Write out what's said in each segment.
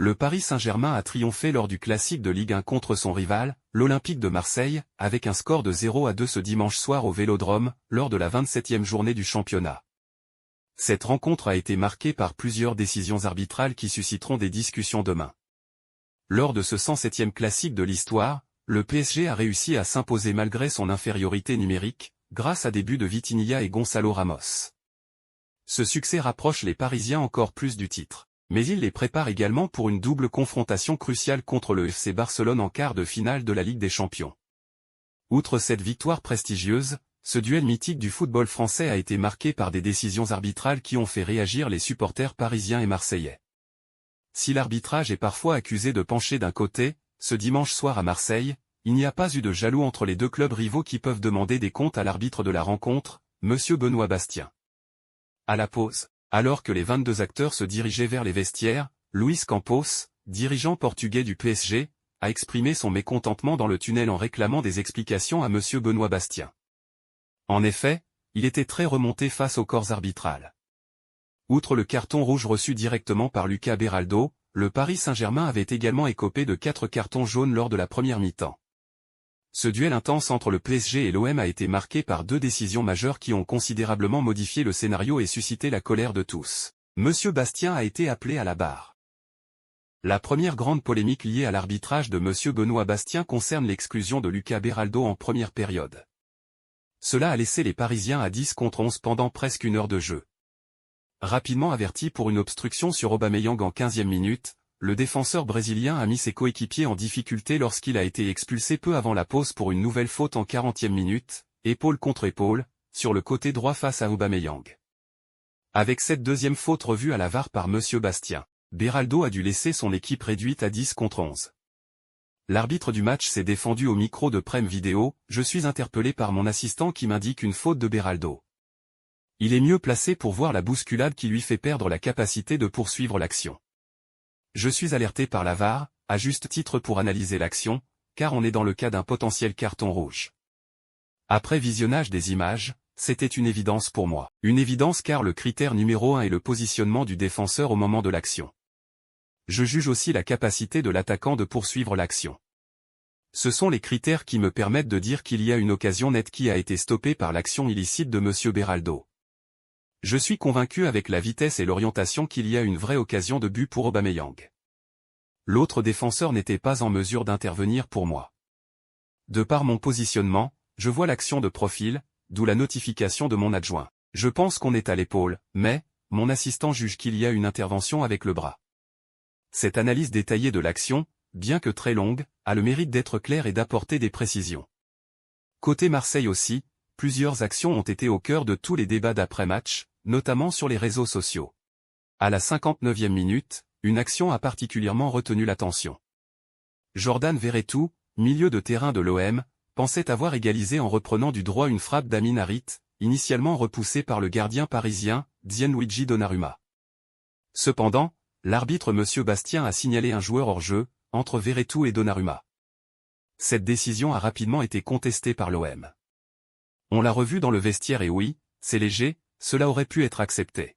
Le Paris Saint-Germain a triomphé lors du classique de Ligue 1 contre son rival, l'Olympique de Marseille, avec un score de 0-2 ce dimanche soir au Vélodrome, lors de la 27e journée du championnat. Cette rencontre a été marquée par plusieurs décisions arbitrales qui susciteront des discussions demain. Lors de ce 107e classique de l'histoire, le PSG a réussi à s'imposer malgré son infériorité numérique, grâce à des buts de Vitinha et Gonçalo Ramos. Ce succès rapproche les Parisiens encore plus du titre. Mais il les prépare également pour une double confrontation cruciale contre le FC Barcelone en quart de finale de la Ligue des Champions. Outre cette victoire prestigieuse, ce duel mythique du football français a été marqué par des décisions arbitrales qui ont fait réagir les supporters parisiens et marseillais. Si l'arbitrage est parfois accusé de pencher d'un côté, ce dimanche soir à Marseille, il n'y a pas eu de jaloux entre les deux clubs rivaux qui peuvent demander des comptes à l'arbitre de la rencontre, M. Benoît Bastien. À la pause, alors que les 22 acteurs se dirigeaient vers les vestiaires, Luis Campos, dirigeant portugais du PSG, a exprimé son mécontentement dans le tunnel en réclamant des explications à M. Benoît Bastien. En effet, il était très remonté face au corps arbitral. Outre le carton rouge reçu directement par Lucas Beraldo, le Paris Saint-Germain avait également écopé de 4 cartons jaunes lors de la première mi-temps. Ce duel intense entre le PSG et l'OM a été marqué par deux décisions majeures qui ont considérablement modifié le scénario et suscité la colère de tous. Monsieur Bastien a été appelé à la barre. La première grande polémique liée à l'arbitrage de Monsieur Benoît Bastien concerne l'exclusion de Lucas Beraldo en première période. Cela a laissé les Parisiens à 10 contre 11 pendant presque une heure de jeu. Rapidement averti pour une obstruction sur Aubameyang en 15e minute, le défenseur brésilien a mis ses coéquipiers en difficulté lorsqu'il a été expulsé peu avant la pause pour une nouvelle faute en 40e minute, épaule contre épaule, sur le côté droit face à Aubameyang. Avec cette deuxième faute revue à la VAR par M. Bastien, Beraldo a dû laisser son équipe réduite à 10 contre 11. L'arbitre du match s'est défendu au micro de Prime Video, « Je suis interpellé par mon assistant qui m'indique une faute de Beraldo. Il est mieux placé pour voir la bousculade qui lui fait perdre la capacité de poursuivre l'action. Je suis alerté par la VAR, à juste titre pour analyser l'action, car on est dans le cas d'un potentiel carton rouge. Après visionnage des images, c'était une évidence pour moi. Une évidence car le critère numéro 1 est le positionnement du défenseur au moment de l'action. Je juge aussi la capacité de l'attaquant de poursuivre l'action. Ce sont les critères qui me permettent de dire qu'il y a une occasion nette qui a été stoppée par l'action illicite de M. Beraldo. Je suis convaincu avec la vitesse et l'orientation qu'il y a une vraie occasion de but pour Aubameyang. L'autre défenseur n'était pas en mesure d'intervenir pour moi. De par mon positionnement, je vois l'action de profil, d'où la notification de mon adjoint. Je pense qu'on est à l'épaule, mais, mon assistant juge qu'il y a une intervention avec le bras. Cette analyse détaillée de l'action, bien que très longue, a le mérite d'être claire et d'apporter des précisions. Côté Marseille aussi, plusieurs actions ont été au cœur de tous les débats d'après-match, notamment sur les réseaux sociaux. À la 59e minute, une action a particulièrement retenu l'attention. Jordan Verretou, milieu de terrain de l'OM, pensait avoir égalisé en reprenant du droit une frappe d'Amin Harit, initialement repoussée par le gardien parisien, Gianluigi Donnarumma. Cependant, l'arbitre M. Bastien a signalé un joueur hors jeu, entre Verretou et Donnarumma. Cette décision a rapidement été contestée par l'OM. On l'a revu dans le vestiaire et oui, c'est léger, cela aurait pu être accepté.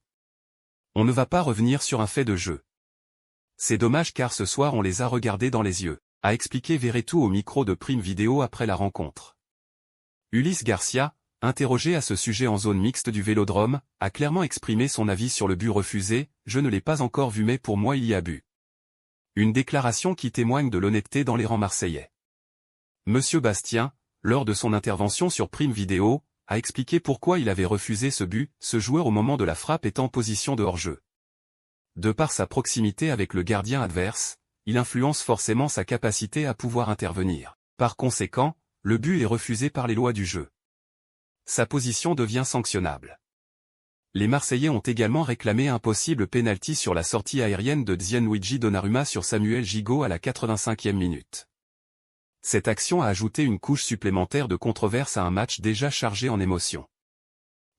On ne va pas revenir sur un fait de jeu. C'est dommage car ce soir on les a regardés dans les yeux, a expliqué Verretou au micro de Prime Video après la rencontre. Ulysse Garcia, interrogé à ce sujet en zone mixte du Vélodrome, a clairement exprimé son avis sur le but refusé, « Je ne l'ai pas encore vu mais pour moi il y a but ». Une déclaration qui témoigne de l'honnêteté dans les rangs marseillais. Monsieur Bastien, lors de son intervention sur Prime Video, a expliqué pourquoi il avait refusé ce but, ce joueur au moment de la frappe est en position de hors-jeu. De par sa proximité avec le gardien adverse, il influence forcément sa capacité à pouvoir intervenir. Par conséquent, le but est refusé par les lois du jeu. Sa position devient sanctionnable. Les Marseillais ont également réclamé un possible pénalty sur la sortie aérienne de Gianluigi Donnarumma sur Samuel Gigot à la 85e minute. Cette action a ajouté une couche supplémentaire de controverse à un match déjà chargé en émotions.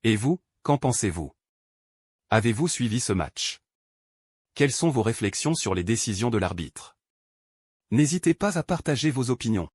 Et vous, qu'en pensez-vous? Avez-vous suivi ce match? Quelles sont vos réflexions sur les décisions de l'arbitre? N'hésitez pas à partager vos opinions.